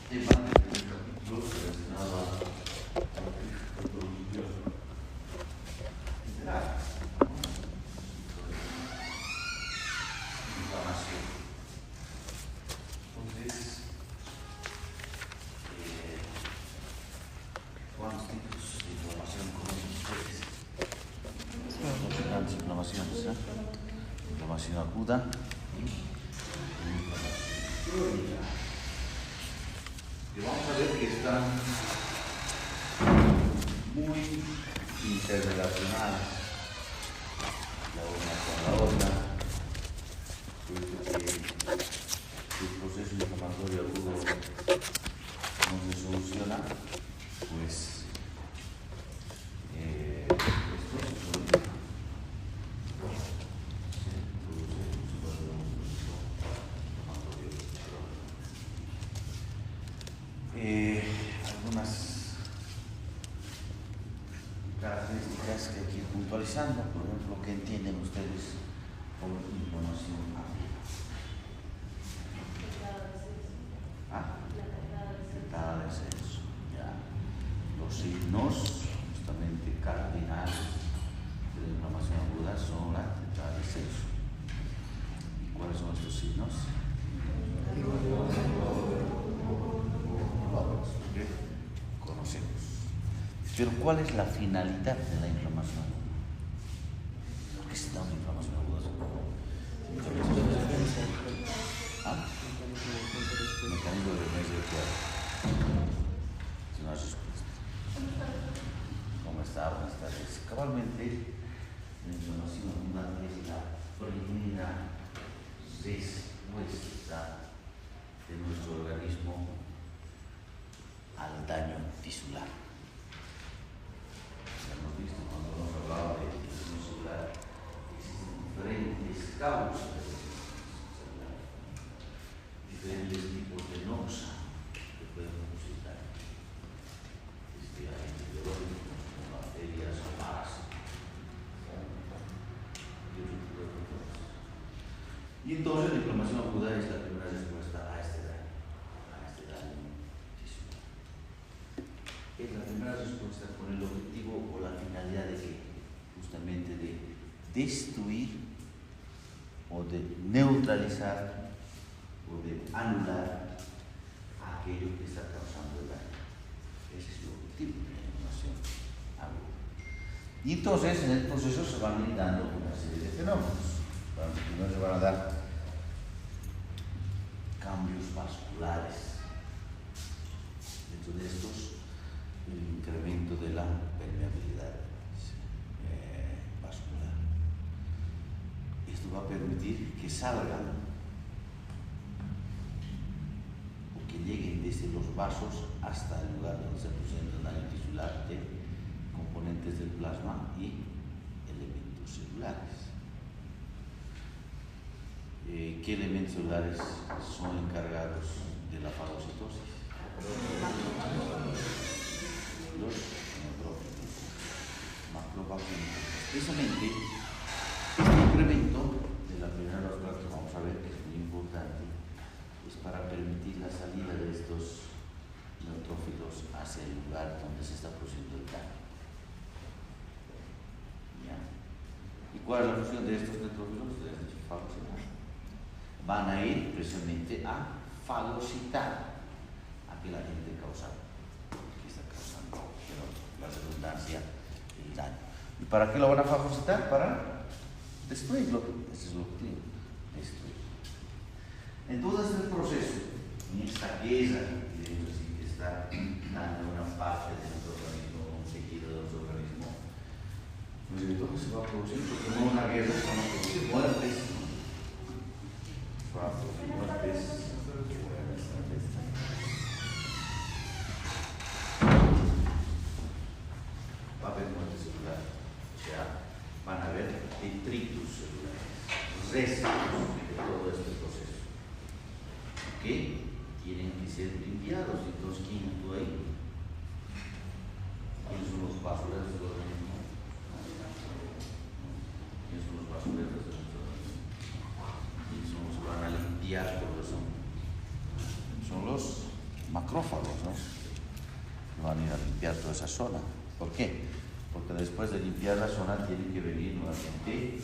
tema del primer capítulo relacionado a lo religioso literal, inflamación. Entonces, ¿cuántos tipos de inflamación conocen ustedes? Dos grandes inflamaciones, inflamación aguda y inflamación crónica. Y vamos a ver que están muy interrelacionadas la una con la otra, puesto que el proceso inflamatorio agudo no se soluciona, pues esto se produce algunas características que hay que ir puntualizando. Por ejemplo, ¿qué entienden ustedes por inflamación aguda? Afectada de descenso. Ya. Los signos justamente cardinales de la inflamación aguda son la tetada de descenso. ¿Y cuáles son estos signos? Conocemos. Pero ¿cuál es la finalidad de la inflamación aguda? ¿Por qué se da una inflamación aguda? Mecanismo de defensa del cuerpo. Es una respuesta. ¿Cómo está? Buenas tardes. Cabalmente, la inflamación aguda es la primera respuesta de nuestro organismo al daño tisular. Ya hemos visto cuando nos hablaba de daño tisular, existen diferentes causas de tisular, diferentes tipos de noxa que pueden producir daño. Agentes biológicos como bacterias o parásitos y otro tipo de factores. Y entonces la inflamación aguda es la primera respuesta a este daño tisular. Es la primera respuesta con el objetivo o la finalidad de que justamente de destruir o de neutralizar o de anular aquello que está causando el daño. Ese es el objetivo de la inflamación aguda. Y entonces en el proceso se van dando una serie de fenómenos. Primero se van a dar cambios vasculares. Dentro de estos, el incremento de la permeabilidad vascular. Esto va a permitir que salgan o que lleguen desde los vasos hasta el lugar donde se presenta el daño tisular de componentes del plasma y elementos celulares. ¿Qué elementos celulares son encargados de la fagocitosis? Los neutrófilos, macrofagos. Precisamente, este incremento de la primera vascular que vamos a ver, que es muy importante, es para permitir la salida de estos neutrófilos hacia el lugar donde se está produciendo el daño. ¿Ya? ¿Y cuál es la función de estos neutrófilos? De estos fagocitar. Van a ir precisamente a fagocitar aquel agente causante que está causando, pero la redundancia, el daño. ¿Y para qué lo van a fagocitar? Para destruirlo. Ese es el objetivo, destruirlo. En todo este proceso, en esta guerra que está dando una parte de nuestro organismo, un tejido de nuestro organismo, pues entonces se va a producir, porque no una guerra, se van a producir muertes. Va a producir muertes. Va a haber muerte celular, o sea, van a haber detritus celulares, restos de todo este proceso, que tienen que ser limpiados. Entonces, ¿quién actúa ahí? ¿Quiénes son los basureros del organismo? ¿Quiénes son los basureros del organismo? ¿Quiénes son los que van a limpiar todo eso? Son los macrófagos, ¿no? Van a ir a limpiar toda esa zona. ¿Por qué? Porque después de limpiar la zona tiene que venir nuevamente,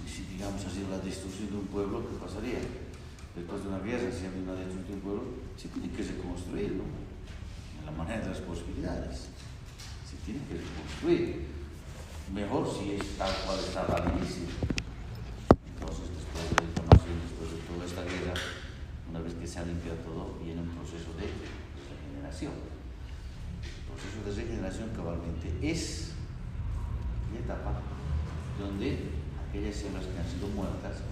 si digamos así, la destrucción de un pueblo, ¿qué pasaría? Después de una guerra, si hay una destrucción de un pueblo, se tiene que reconstruir, ¿no? En la manera de las posibilidades. Se tiene que reconstruir. Mejor si es tal cual estaba al inicio. Entonces, después de la información, después de toda esta guerra, una vez que se ha limpiado todo, viene un proceso de regeneración. El proceso de regeneración cabalmente es la etapa donde aquellas células que han sido muertas,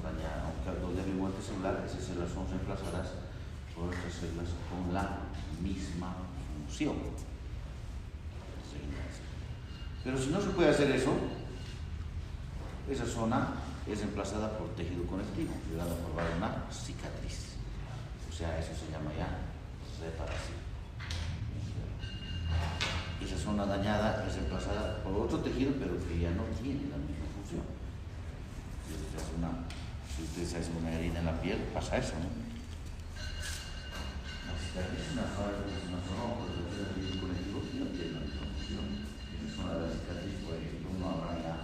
donde hay muerte celular, esas células son reemplazadas por otras células con la misma función. Pero si no se puede hacer eso, esa zona es reemplazada por tejido conectivo, llegando a formar una cicatriz. O sea, eso se llama ya reparación. Esa zona dañada es reemplazada por otro tejido, pero que ya no tiene la misma función. Si usted se hace una herida en la piel, pasa eso, ¿no? La cicatriz es una zona de tejido conectivo que no tiene la misma función. Es una de las cicatrices, por ejemplo, no habrá ya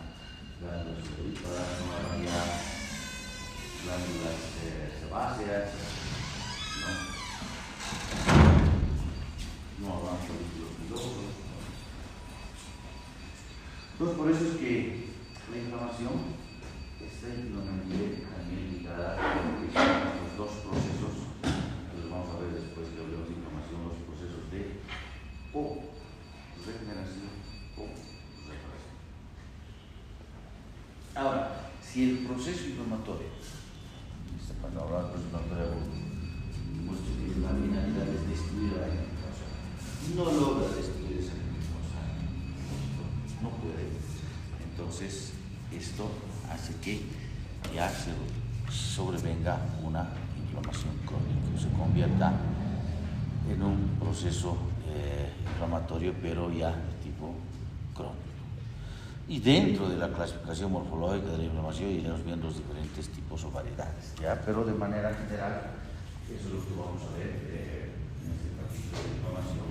glándulas sudoríparas, no habrá ya glándulas sebáceas, no habrá folículos pilosos. Entonces, por eso es que la inflamación está íntimamente también ligada a los dos procesos que los vamos a ver después que hablemos de inflamación, los procesos de regeneración o reparación. Ahora, si el proceso inflamatorio, cuando hablamos de proceso inflamatorio, muestra que la finalidad es destruir la glucosa, no logra destruir esa glucosa, no puede. Entonces, esto hace que ya se sobrevenga una inflamación crónica, se convierta en un proceso inflamatorio, pero ya de tipo crónico. Y dentro de la clasificación morfológica de la inflamación iremos viendo los diferentes tipos o variedades, ¿ya? Pero de manera general, eso es lo que vamos a ver en este capítulo de inflamación.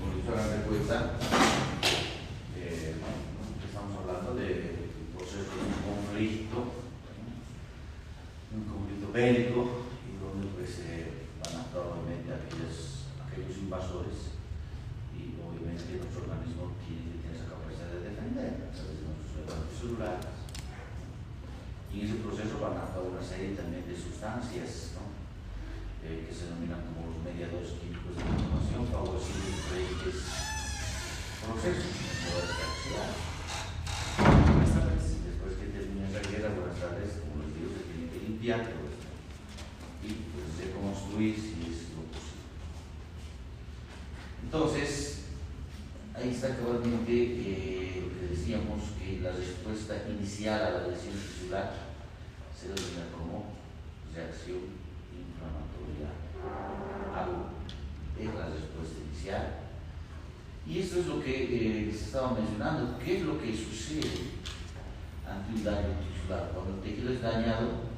Como se hagan de cuenta, estamos hablando de un proceso de un conflicto bélico, y donde pues van a actuar obviamente aquellos invasores, y obviamente nuestro organismo tiene esa capacidad de defender a través de nuestros receptores celulares. Y en ese proceso van a actuar una serie también de sustancias, ¿no? Que se denominan como los mediadores químicos de la inflamación, favoreciendo diferentes procesos de poder reaccionar. Buenas tardes. Después que termine esa guerra, buenas tardes, como les digo, se tiene que limpiar todo esto y pues reconstruir si es lo posible. Entonces, ahí está cabalmente lo que decíamos, que la respuesta inicial a la lesión tisular se denomina como reacción inflamatoria aguda. Es la respuesta inicial. Y esto es lo que se estaba mencionando. ¿Qué es lo que sucede ante un daño tisular? Cuando el tejido es dañado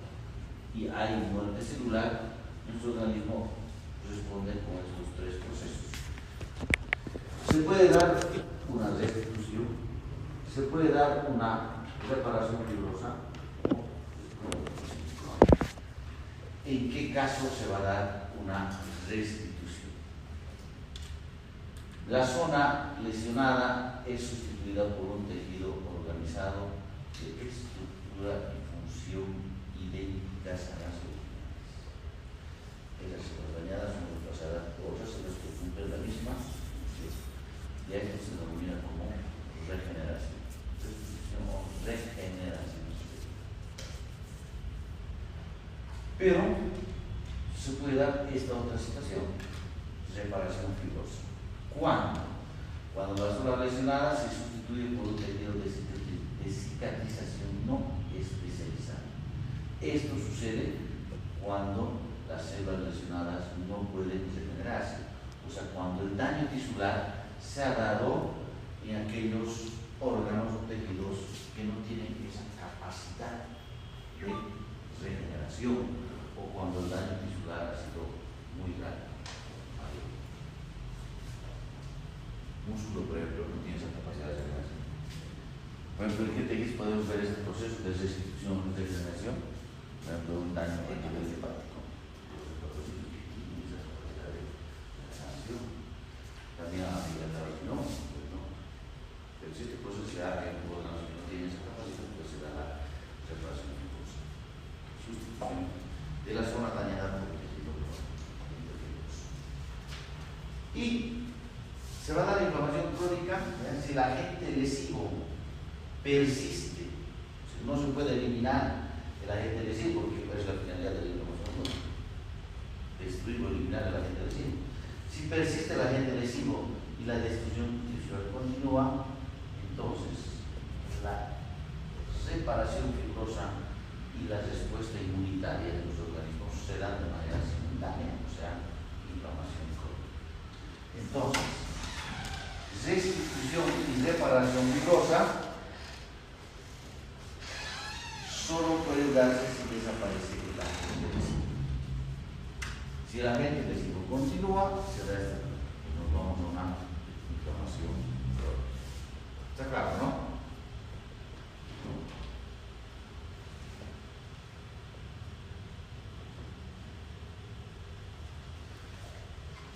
y hay muerte celular, nuestro organismo responde con estos tres procesos. Se puede dar una restitución, se puede dar una reparación fibrosa. ¿En qué caso se va a dar una restitución? La zona lesionada es sustituida por un tejido organizado de estructura y función idénticas a las originales. Esas células dañadas son reemplazadas por otras células que cumplen la misma función. Y a esto se denomina como regeneración. Restitución o regeneración. Pero se puede dar esta otra situación, reparación fibrosa. ¿Cuándo? Cuando la zona lesionada se sustituye por un tejido de cicatrización no especializada. Esto sucede cuando las células lesionadas no pueden regenerarse, o sea, cuando el daño tisular se ha dado en aquellos órganos o tejidos que no tienen esa capacidad de regeneración, o cuando el daño tisular ha sido Por ejemplo, en GTX podemos ver este proceso de restitución de degeneración, por ejemplo, un daño a nivel hepático. También a nivel de riñón, pero si este proceso se da en un órgano que no tiene esa capacidad, pues se da la reparación fibrosa. Sustitución de la zona dañada por el tejido fibroso. Y se va a dar inflamación crónica si el agente lesivo persiste. O sea, no se puede eliminar el agente lesivo, porque es la finalidad de la inflamación crónica. Destruir o eliminar el agente lesivo. Si persiste el agente lesivo y la destrucción tisular continúa, entonces la reparación fibrosa y la respuesta inmunitaria de los organismos se dan de manera simultánea, o sea, inflamación crónica. Entonces, restitución y reparación fibrosa solo puede darse si desaparece el agente lesivo. Si el agente lesivo continúa, se da esta, nos vamos a una inflamación crónica. ¿Está claro, no?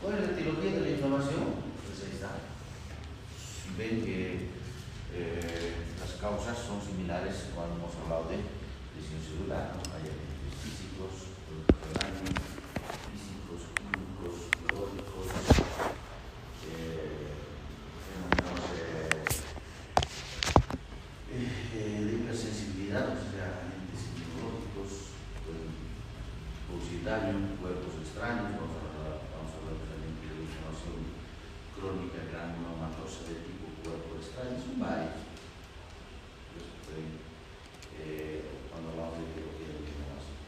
¿Cuál es la etiología de la inflamación? Pues ahí está. Ven que las causas son similares cuando hemos hablado de lesión celular, ¿no? Hay agentes físicos, físicos, químicos, biológicos, fenómenos de hipersensibilidad, o sea, agentes inmunológicos, producir daño, cuerpos extraños, vamos a hablar también de inflamación crónica granulomatosa de tipo cuerpo extraño, son varios. Cuando hablamos de etiología de la inflamación.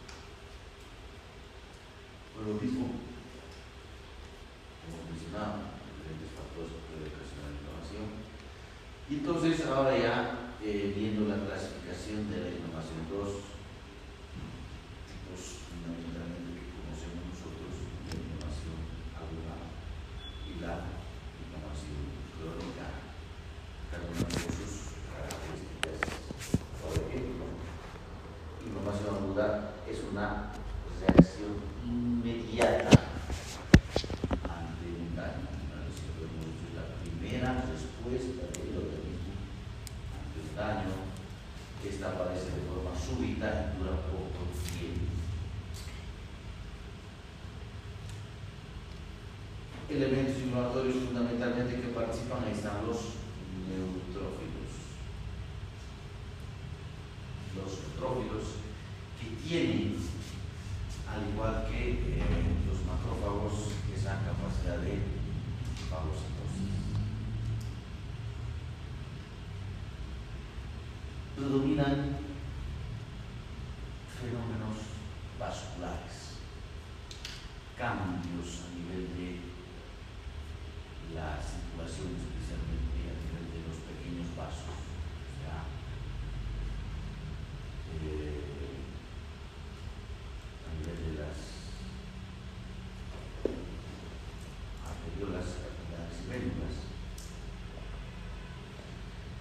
Por lo mismo, hemos mencionado diferentes factores que pueden ocasionar inflamación. Y entonces, ahora ya viendo la clasificación de la inflamación, dos tipos fundamentalmente que conocemos nosotros, la inflamación aguda y la inflamación crónica. Carbonacerosos, características. Por ejemplo, inflamación aguda es una reacción inmediata ante un daño. La primera respuesta del organismo ante un daño, esta aparece de forma súbita y dura poco tiempo. Elementos inflamatorios fundamentalmente que participan, ahí están los neutrófilos. Los neutrófilos que tienen, al igual que los macrófagos, esa capacidad de fagocitosis. Predominan fenómenos vasculares, cambios a nivel de la circulación, especialmente a nivel de los pequeños vasos, o sea, a nivel de las arteriolas, capilares y vénulas.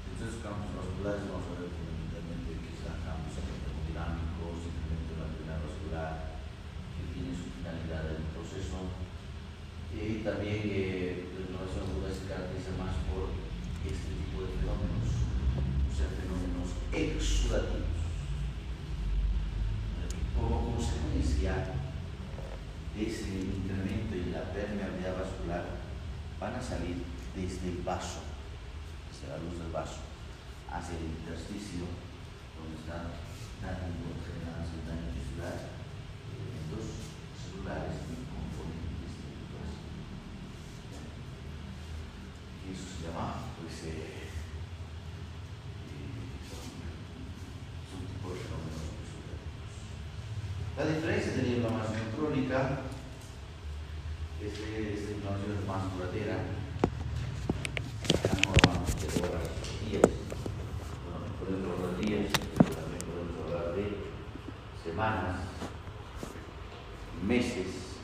Entonces, cambios vasculares vamos a ver fundamentalmente que están cambios termodinámicos, incremento de la actividad vascular, que tiene su finalidad en el proceso, y también la inflamación aguda se caracteriza más por este tipo de fenómenos, o sea, fenómenos exudativos. Como consecuencia de ese incremento en la permeabilidad vascular, van a salir desde el vaso, desde la luz del vaso, hacia el intersticio, donde están daño generados el daño tisular, elementos celulares y componentes de vaso. Y eso se llama, pues, un tipo de fenómenos exudativos. La diferencia de la inflamación crónica es que esta inflamación es más duradera. No hablamos de horas o días, bueno, podemos hablar de días, pero también podemos hablar de semanas, meses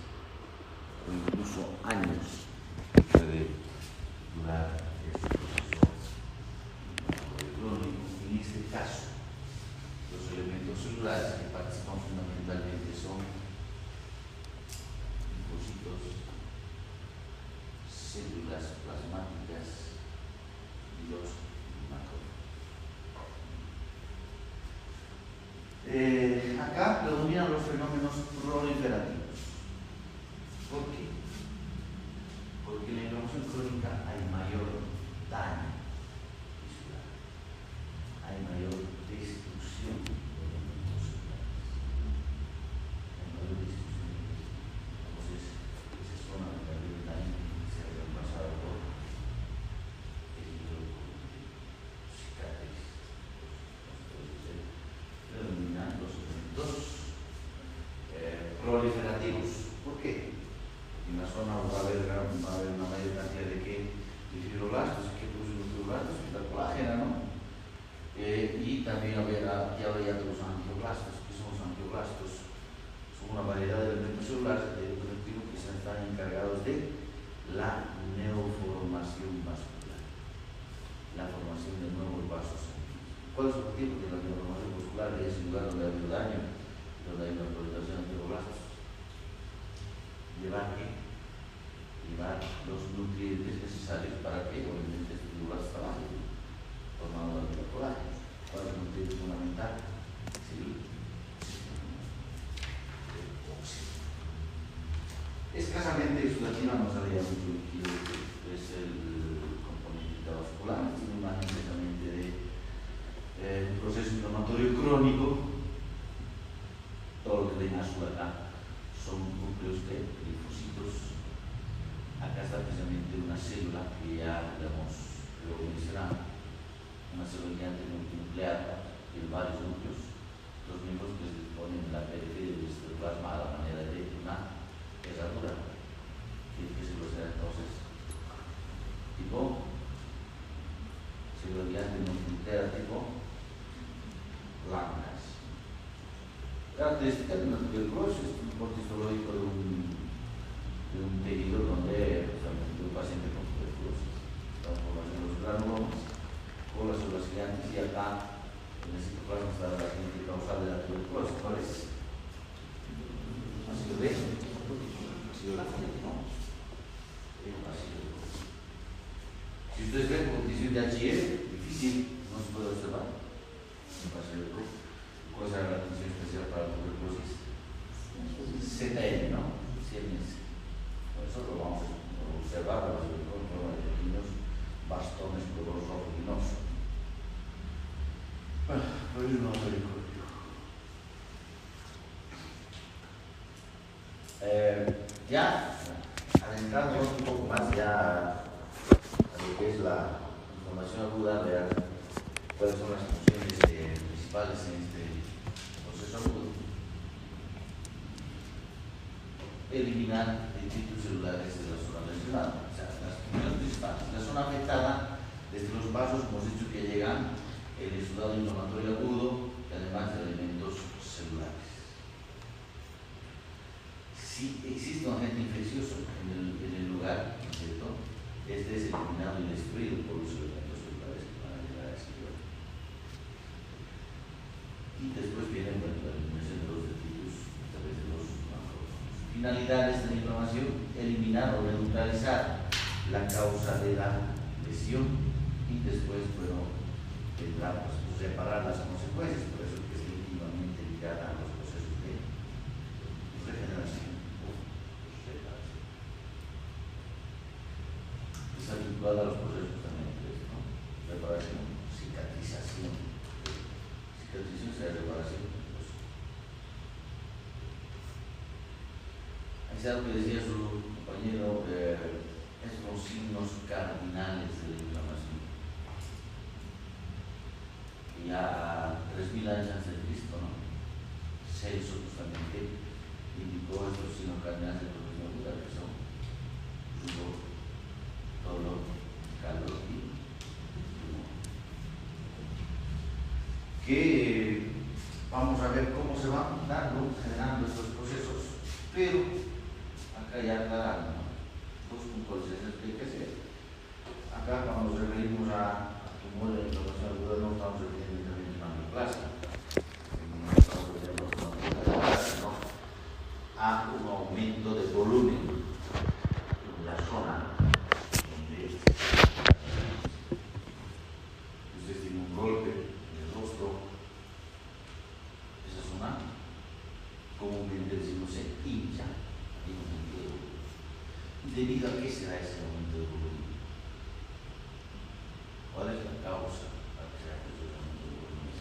o incluso años que puede durar este proceso crónico. En células plasmáticas y los macrófagos. Acá predominan los fenómenos proliferativos. ¿Por qué? Porque en la inflamación crónica hay mayor daño tisular, hay mayor destrucción de elementos celulares, hay mayor destrucción de elementos. Entonces, esa zona de la mayor daño se ha reemplazado por tejido cicatriz. Predominan los elementos proliferativos. ¿Por qué? En la zona va a haber una mayor cantidad de fibroblastos, que producen los fibroblastos, que es la colágena, ¿no? Y también habrá ya los angioblastos. ¿Qué son los angioblastos? Son una variedad de elementos celulares de conectivo que se están encargados de la neoformación vascular, la formación de nuevos vasos sanguíneos. ¿Cuál es el objetivo de la neoformación vascular? Es el lugar donde hay un daño, donde hay una proliferación de fibroblastos. Llevar los nutrientes necesarios para que obviamente estos fibroblastos trabajen, formando la colágena. ¿Cuál es el nutriente fundamental? Sí. Escasamente sudatina no salía mucho líquido, es el componente intravascular. Es una imagen precisamente de un proceso inflamatorio crónico. Todo lo que ven azul acá son núcleos de linfocitos. Acá está precisamente una célula que ya, digamos, lo mencionaba, una célula gigante multinucleada, tiene varios núcleos. Los mismos que se disponen en la periferia del citoplasma a la manera de una herradura. ¿Qué célula será entonces? Tipo célula gigante multinucleada tipo láminas. Característica de una tuberculosis, un reporte histológico de un tejido donde un paciente con tuberculosis, la formación de los granulomas con las células gigantes, y acá en el citoplasma está la agente causal de la tuberculosis. ¿Cuál es? Ácido B. Ácido B. No. Ácido B. Si ustedes ven condición de HIV, difícil, no se puede observar. ¿Cuál será la condición especial para la tuberculosis? ZN, ¿no? CNS. Por eso lo vamos a observar con forma de pequeños bastones color rojo vinoso. Bueno, hoy no soy correcto. Ya adentrándonos un poco más ya a lo que es la inflamación aguda real, cuáles son las funciones principales en este proceso agudo. Eliminar detritos celulares de la zona lesionada. O sea, las funciones principales. La zona afectada, desde los vasos, hemos dicho que llegan el exudado inflamatorio agudo, y además de elementos celulares. Si existe un agente infeccioso en el lugar, ¿cierto? Este es eliminado y destruido por los elementos celulares que van a llegar a ese lugar. Y después viene la eliminación de los detritos a través de los macrófagos. Finalidades de la inflamación: eliminar o neutralizar la causa de la lesión, y después, bueno, tendrá pues, reparar las consecuencias. Por eso que es íntimamente ligada a los procesos de regeneración. Está vinculada a los procesos también, ¿no? Reparación, cicatrización. Cicatrización será reparación. Pues. Es algo que decía su compañero, es los signos cardinales de la inflamación. Y ya 3.000 años antes de Cristo, ¿no? Celso justamente indicó estos signos cardinales de la inflamación aguda, que son rubor, dolor, calor y tumor. Que vamos a ver cómo se van generando estos procesos, pero acá ya aclarando, ¿no? Dos puntos que hay que hacer. Acá cuando nos referimos a tumor de inflamación aguda no estamos refiriendo únicamente a una neoplasia, no estamos refiriendo a una neoplasia, sino a un aumento de volumen en la zona ¿Debido a qué se da ese aumento de volumen? ¿Cuál es la causa para que se haga ese aumento de volumen?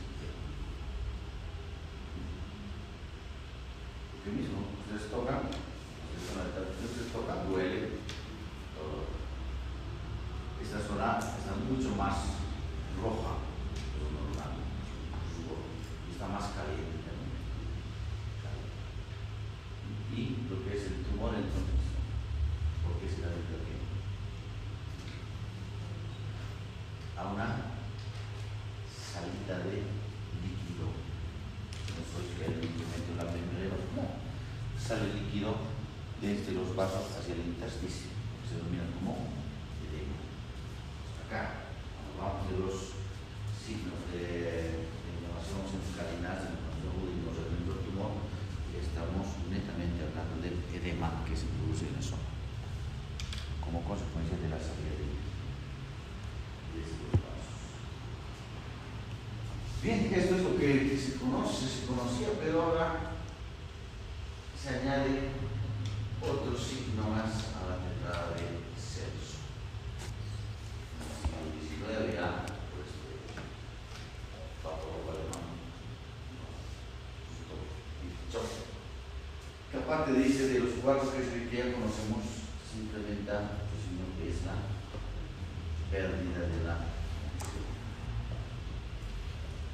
Porque mismo, ustedes tocan, duele. Esta zona está mucho más roja de lo normal, y está más caliente también. Y lo que es el tumor, entonces, ¿por qué se da el bloqueo? A una salida de líquido. No soy que el meto la membrana, no. Sale líquido desde los vasos hacia el intersticio, que se denomina como edema. Acá, cuando hablamos de los signos de inflamación cardinal, de inflamación aguda y del tumor, estamos netamente hablando del edema que se produce en la zona, como consecuencia de la salida de estos vasos. Bien, esto es lo que se conocía, pero ahora se añade otro signo más a la entrada de Celso. En el siglo XIX ya, pues, patólogo alemán, que aparte dice de los cuadros que ya conocemos, se implementa otro signo que es la pérdida de la función.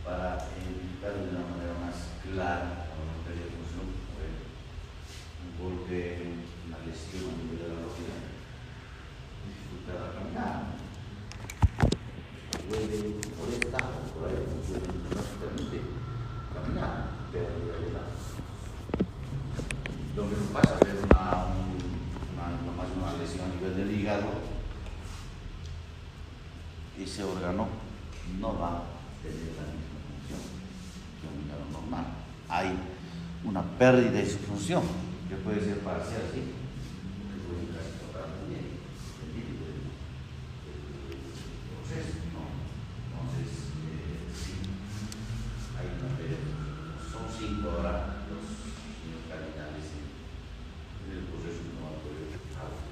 Para explicarlo de una manera más clara, cuando pérdida de función, un golpe, una lesión a nivel de la rodilla, dificultad a caminar, duele por esta o por ahí, no se permite caminar, pérdida de la. Lo mismo pasa, ver una lesión a nivel del hígado, ese órgano no va a tener la misma función que un hígado normal. Hay una pérdida de su función, que puede ser parcial, ¿sí? Que puede casi totalmente bien el proceso, ¿no? Entonces, sí, hay una pérdida. Son 5 ahora los signos cardinales en el proceso inflamatorio alto.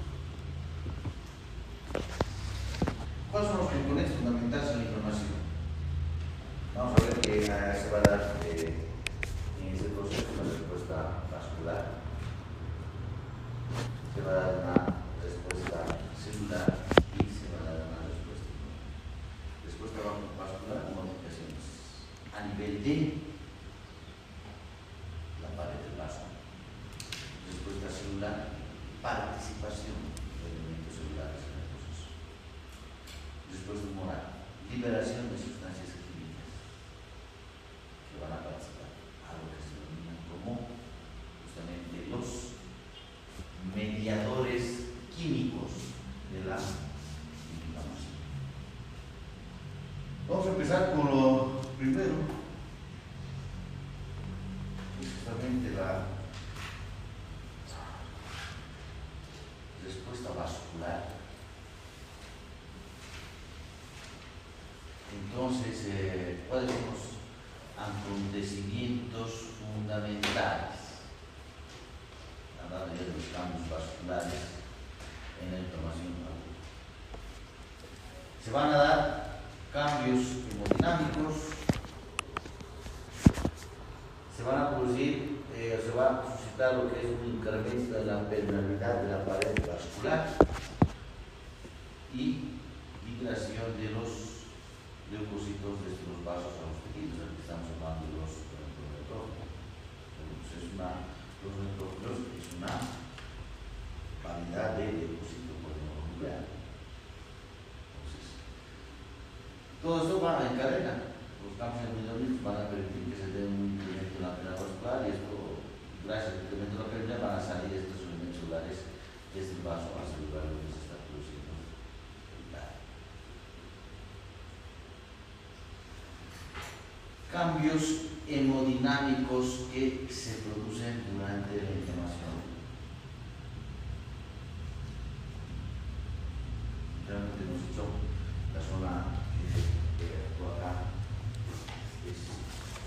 ¿Cuáles son los componentes fundamentales de la inflamación? Vamos a ver que se va a dar en ese proceso una respuesta vascular, se va a dar una respuesta celular y se va a dar una respuesta vascular con modificaciones a nivel de la pared del vaso, respuesta celular, participación de elementos celulares en el proceso, respuesta humoral, liberación de sustancias químicas que van a participar, algo que se denomina como justamente los mediadores químicos de la inflamación. Vamos a empezar con lo primero, justamente la respuesta vascular. Entonces, ¿cuáles son los acontecimientos fundamentales hablando de los cambios vasculares en la inflamación aguda? Se van a dar cambios hemodinámicos, se van a producir, se va a suscitar lo que es un incremento de la permeabilidad de la pared vascular y migración de los leucocitos desde los vasos a los tejidos. Aquí estamos hablando de los neutrófilos. Los neutrófilos es una variedad de leucocitos polinuclear. Entonces, todo esto va en cadena. Los cambios hemodinámicos van a permitir que se dé un incremento en la permeabilidad vascular y esto, gracias al incremento de la permeabilidad, van a salir estos elementos celulares desde el vaso hacia el lugar donde se está produciendo el daño. Cambios hemodinámicos que se producen durante la inflamación. Realmente hemos dicho la zona que actúa acá es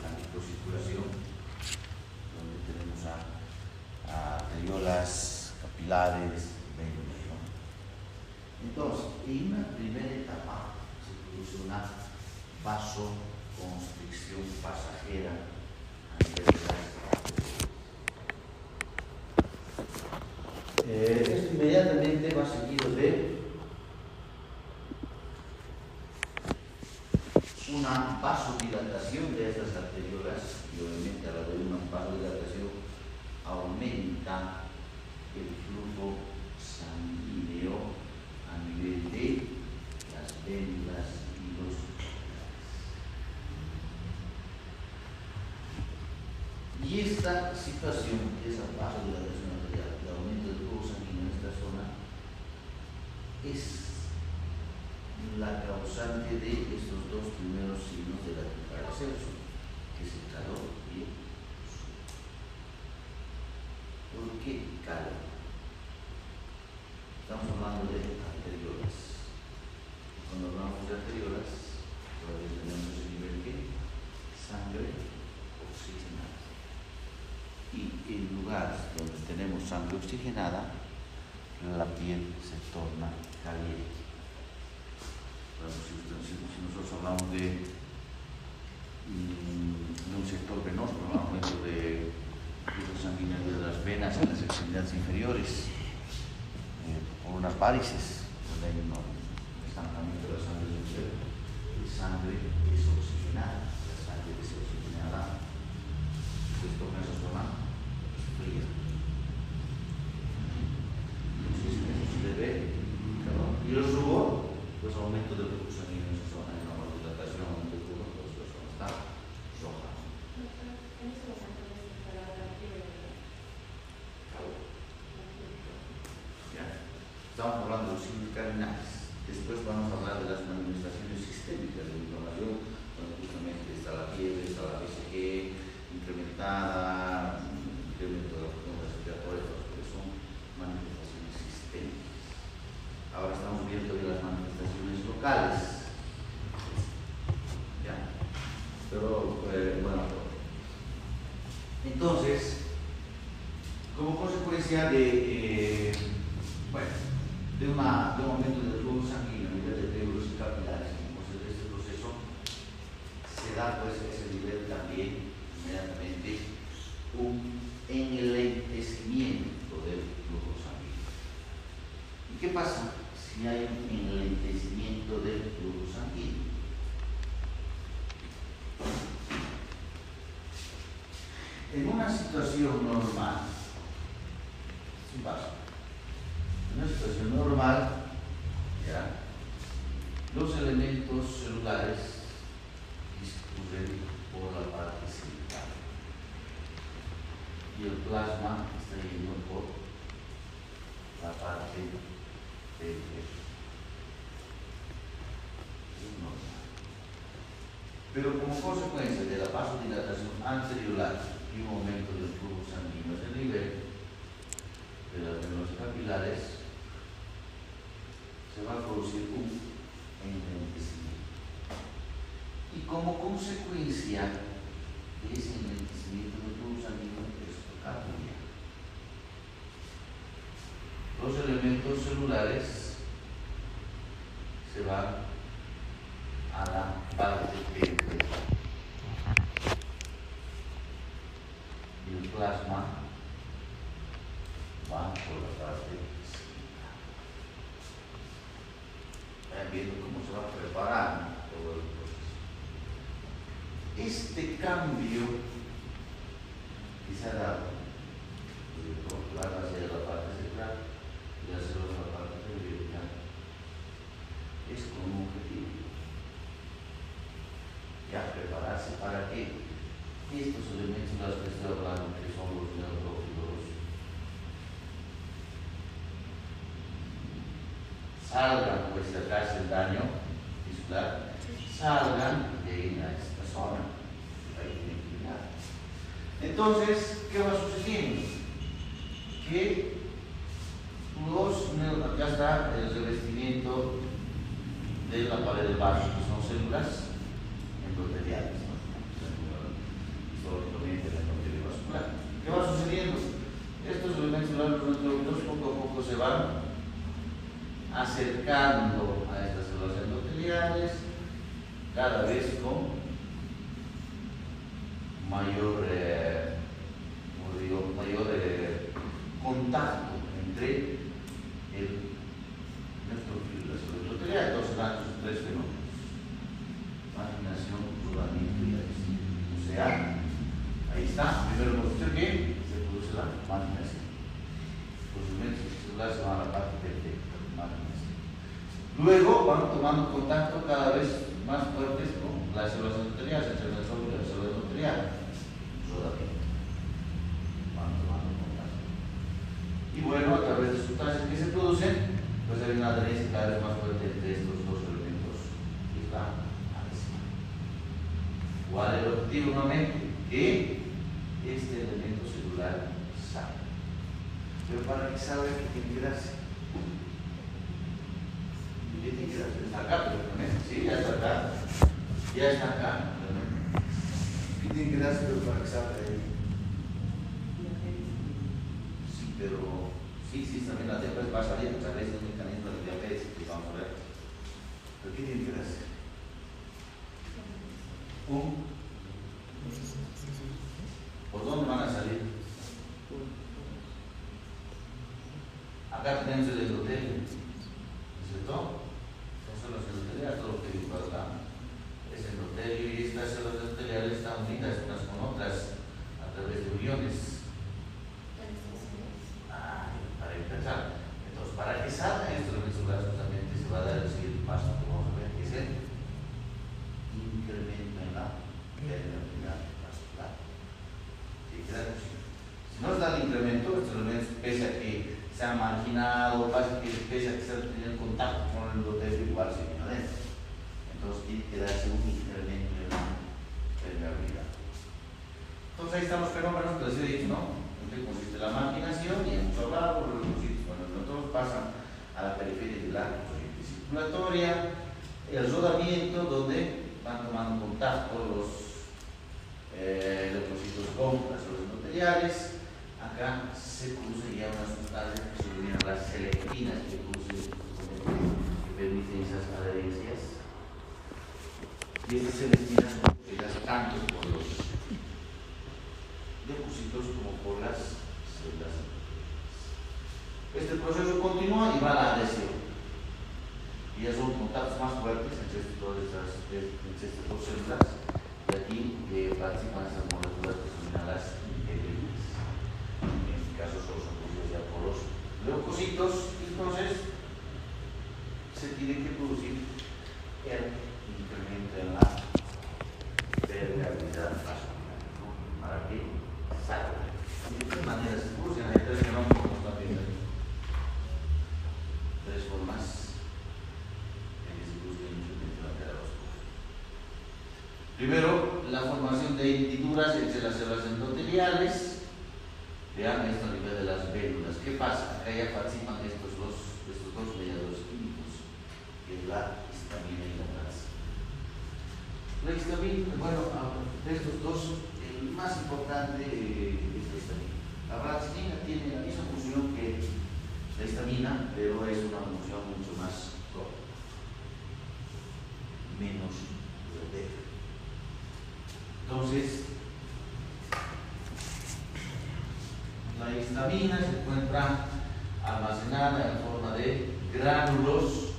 la microcirculación, donde tenemos a arteriolas, capilares, vein medio. Entonces, en una primera etapa se produce una vasoconstricción pasajera a nivel de la esto inmediatamente va seguido de una vasodilatación de estas arteriolas, y obviamente a la de una vasodilatación aumenta el flujo sanguíneo a nivel de las vénulas y los capilares. Y esta situación, esa vasodilatación arterial, el aumento del flujo sanguíneo en esta zona, es la causante de estos dos primeros signos de la Paracelso, que es el calor y el sueño. ¿Por qué calor? Estamos hablando de arteriolas. Cuando hablamos de arteriolas, todavía tenemos el nivel de sangre oxigenada. Y en lugares donde tenemos sangre oxigenada, la piel se torna caliente. Si nosotros hablamos de un sector venoso, hablamos de flujo sanguíneo de las venas en las extremidades inferiores, por unas varices, donde hay un estancamiento de la sangre inferior, la sangre es oxigenada, la sangre desoxigenada, pues toma esa zona fría. Entonces, eso se debe, y el rubor, pues aumento del flujo sanguíneo en esa zona, en la vasodilatación del flujo, pues la zona está roja. ¿Ya? Estamos hablando de los signos cardinales. Después vamos a hablar de las manifestaciones sistémicas de la inflamación, donde justamente está la fiebre, está la BCG incrementada, incremento de la función respiratoria, que son manifestaciones sistémicas. Ahora estamos viendo de las manifestaciones locales. ¿Ya? Pero, bueno. Entonces, como consecuencia de un aumento del flujo sanguíneo a nivel de vénulas y capilares, entonces de este proceso se da pues ese nivel también inmediatamente un enlentecimiento del flujo sanguíneo. ¿Y qué pasa si hay un enlentecimiento del flujo sanguíneo? En una situación normal, sin paso, en una situación normal, ¿ya? Los elementos celulares discurren por la parte central y el plasma está yendo por la parte periférica. Es normal. Pero como consecuencia de la vasodilatación anteriolar y un aumento del flujo sanguíneo del nivel de las venas capilares, se va a producir un enlentecimiento. Y como consecuencia de ese enlentecimiento del flujo sanguíneo, esto cambia. Los elementos celulares se van a la parte periférica y el plasma va por la parte central. Están viendo cómo se va preparando todo el proceso. Este cambio que se ha dado del plasma hacia la parte central y hacia la parte periférica es con un objetivo. Ya prepararse para que estos elementos de los que estoy hablando, que son los neutrófilos, salgan, pues si acá es el daño tisular, salgan de esta zona, ahí tienen que mirar. Entonces, ¿qué va sucediendo? Que acá está el revestimiento de la pared del vaso, que son células endoteliales, ¿no? Históricamente la endotelial vascular. ¿Qué va sucediendo? Estos elementos celulares poco a poco se van acercando a estas células endoteliales cada vez con mayor, contacto entre el neutrofilo y la célula endotelial. Entonces dan sus tres fenómenos: marginación, rodamiento y adhesión. O sea, ahí está. Primero hemos dicho que se produce la marginación. Los elementos celulares se van a la parte perfecta, marginación. Luego van tomando contacto cada vez más fuertes con las células endoteliales, entre la célula y la célula endotelial. Rodamiento. Van tomando contacto. Y bueno, a través de sustancias que se producen, pues hay una adherencia cada vez más fuerte entre estos dos elementos, que es la adhesión. ¿Cuál es el objetivo nuevamente? Que este elemento celular salga. Pero para que salga, ¿qué tiene que darse? ¿Qué tiene que darse? Está acá, perfectamente. Sí, ya está acá. Ya está acá. ¿Qué tiene que darse para que salga de ahí? Sí, pero sí, también la diabetes va a salir, a través de un mecanismo de diabetes que vamos a ver. ¿Pero qué tiene que darse? ¿Por dónde van a salir? Acá tenemos el endotelio, ¿no es cierto? Son las endoteliales, todo lo que dijo acá es endotelio, y estas células endoteliales están unidas unas con otras a través de uniones. Para empezar. Entonces, para que salgan estos elementos celulares, justamente se va a dar el siguiente paso que vamos a ver, que es el incremento en la permeabilidad vascular. ¿Sí? Si no se da el incremento, estos elementos, pese a que se han marginado, pese a que se han tenido contacto con el endotelio, igual se viene adentro. Entonces, tiene que darse un incremento en la permeabilidad. Entonces, ahí están los fenómenos que les he dicho, ¿no? Consiste la marginación, y hemos hablado de los sitios. Bueno, los neutrones pasan a la periferia de la corriente circulatoria, el rodamiento, donde van tomando contacto los leucocitos con las células endoteliales. Acá se produce ya una sustancia que se denominan las selectinas, que permiten esas adherencias. Y estas selectinas son producidas tanto por los leucocitos como por las células. Este proceso continúa y va a la adhesión. Y ya son contactos más fuertes entre estas dos células. Y aquí participan estas moléculas que son las integrinas. En este caso solo son producidas ya por los leucocitos. Y entonces se tiene que producir el incremento en la permeabilidad vascular, ¿no? Para que salga. ¿De qué manera se producen? Hay tres fenómenos como están viendo. Tres formas en que se produce el incremento en la permeabilidad vascular. Primero, la formación de hendiduras entre las células endoteliales. Vean esto a nivel de las vénulas. ¿Qué pasa? Acá ya participan estos dos mediadores químicos, que es la histamina y la brasina. La histamina, bueno, de estos dos, el más importante es la histamina. La brasina tiene la misma función que la histamina, pero es una función mucho más corta, menos duradera. Entonces, la histamina se encuentra almacenada en forma de gránulos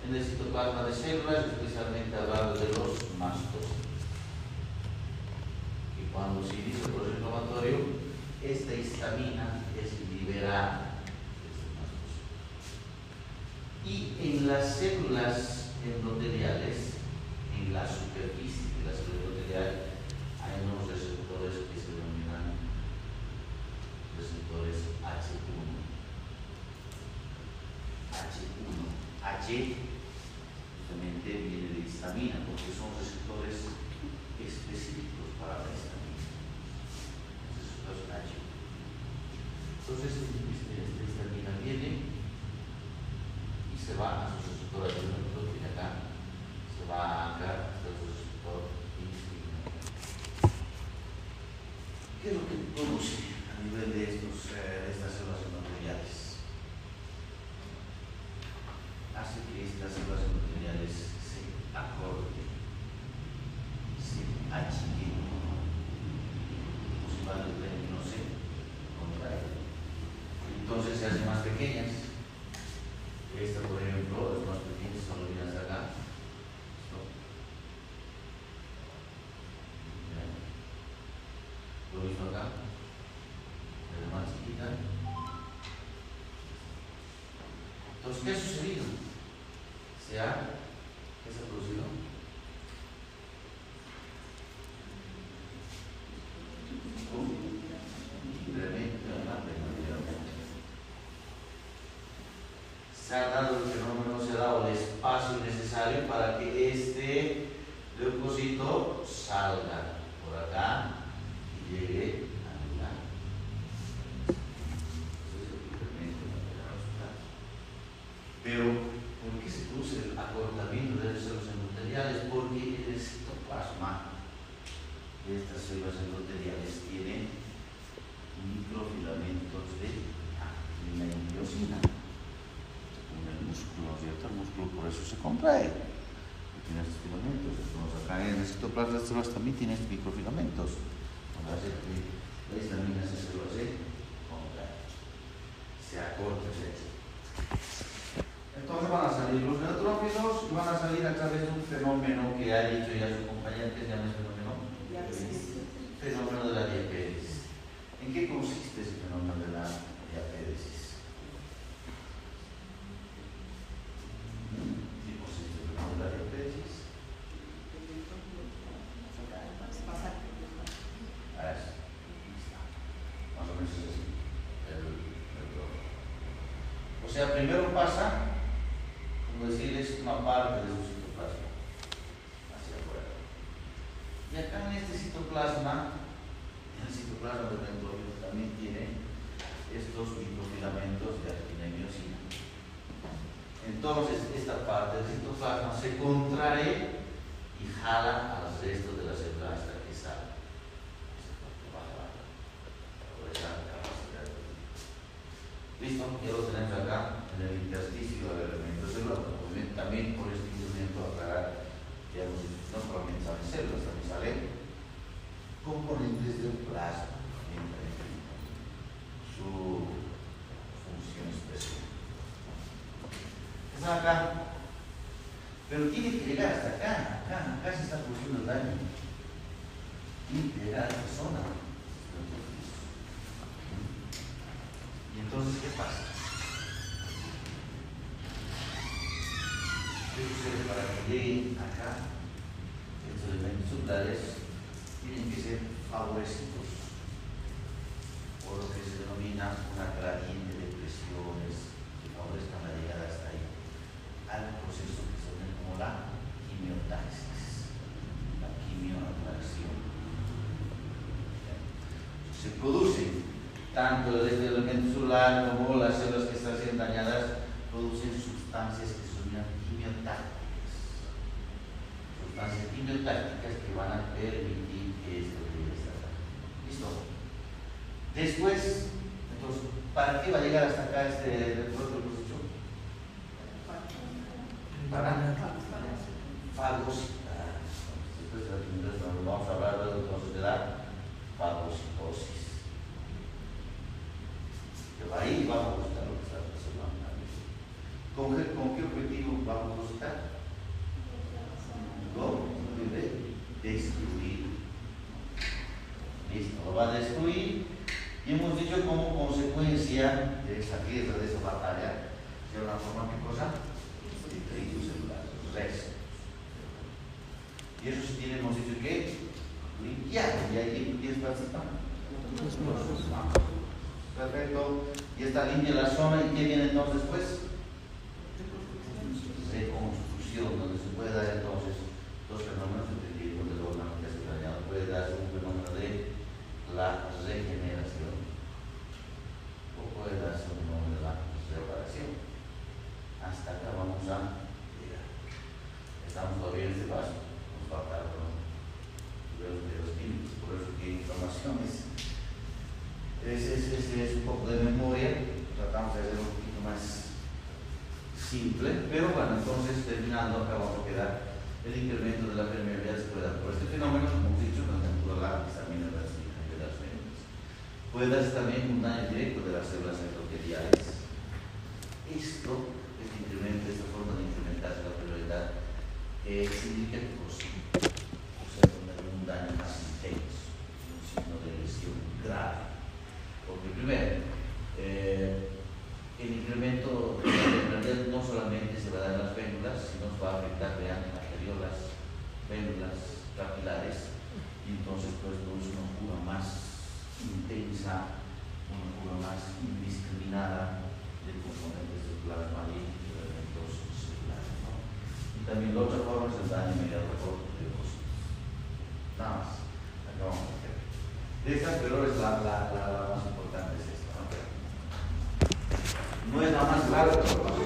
en el citoplasma de células, especialmente hablando de los mastocitos. Y cuando se inicia el proceso inflamatorio, esta histamina es liberada de estos mastocitos. Y en las células endoteliales, en la superficie de la célula endotelial, hay unos receptores que se denominan receptores H1. H justamente viene de histamina, porque son receptores específicos para la histamina. Receptores H. Entonces, esta histamina viene y se va a su receptor H1, que viene acá, se va acá hasta su receptor histamina. ¿Qué es lo que produce a nivel de estas células endoteliales? se hacen más pequeñas. Esta, por ejemplo, es más pequeña, solo viene hasta acá. Lo mismo acá, es más chiquita. Entonces, ¿qué ha sucedido? ¿Qué se ha producido? Se ha dado el fenómeno, se ha dado el espacio necesario para que este leucocito salga por acá y llegue al lugar. Pero, ¿por qué se produce el acortamiento de las células endoteliales? Porque el citoplasma de estas células endoteliales tiene microfilamentos de miosina. El músculo, ¿cierto? El músculo por eso se contrae. Tiene estos filamentos. Entonces, acá en el citoplasma de las células también tiene estos microfilamentos. Cuando hace que la histamina se contrae, se acorta, etc. Entonces van a salir los neutrófilos y van a salir a través de un fenómeno que ha dicho ya su compañera, que se llama fenómeno de la diapéresis. ¿En qué consiste ese fenómeno de la diapéresis? O sea, primero pasa, como decirles, una parte de su citoplasma hacia afuera. Y acá en este citoplasma, el citoplasma del neutrófilo también tiene estos microfilamentos de actina y miosina. Entonces, esta parte del citoplasma se contrae y jala al resto de la célula hasta que sale. ¿Listo? Ya lo tenemos acá en el intersticio del elemento celular. También por este instrumento aclarar, ya no solamente salen células, también salen componentes del plasma, su función especial. Está acá, pero tiene que llegar hasta acá se está produciendo el daño. Tiene que llegar a esta zona. Y entonces, ¿qué pasa? ¿Qué sucede para que lleguen acá? Estos elementos celulares tienen que ser favorecidos por lo que se denomina una gradiente de presiones que favorezcan la llegada hasta ahí, al proceso que se llama como la quimiotaxis, la quimioablación. Se produce tanto este elemento celular como las células que están siendo dañadas producen sustancias que son quimiotácticas. Sustancias quimiotácticas que van a permitir que esto llegue hasta acá. ¿Listo? Después, entonces, ¿para qué va a llegar hasta acá este propio proceso? Para fagocitar. Después vamos a hablar entonces de la fagocitosis. Ahí vamos a buscar lo que está pasando. ¿Con qué objetivo vamos a buscar? De destruir. Listo, lo va a destruir. Y hemos dicho como consecuencia de esa guerra, de esa batalla, se va a formar ¿qué cosa? Detritus celular, restos. Y eso sí tiene, hemos dicho que limpiar. ¿Y ahí quiénes participan? Perfecto. Y está limpia la zona. ¿Y qué viene entonces después? Reconstrucción, donde se puede dar entonces dos fenómenos dependiendo del órgano que se ha dañado. Puede darse un fenómeno de la regeneración o puede darse un fenómeno de la reparación. Hasta acá vamos a llegar. Estamos todavía en este paso. Nos falta los medios químicos. Por eso que información es un poco de memoria, tratamos de hacerlo un poquito más simple, pero bueno, entonces terminando, acá vamos a quedar el incremento de la permeabilidad se puede dar por este fenómeno, como hemos dicho, la temperatura la histamina de las células. Puede darse también un daño directo de las células endoteliales una fuga más indiscriminada de componentes del plasma y de elementos celulares, ¿no? Y también la otra forma es el daño inmediato por leucocitos. Nada más, acabamos de hacer. De estas, pero es la más importante, es esta, ¿no? No es la más clara, pero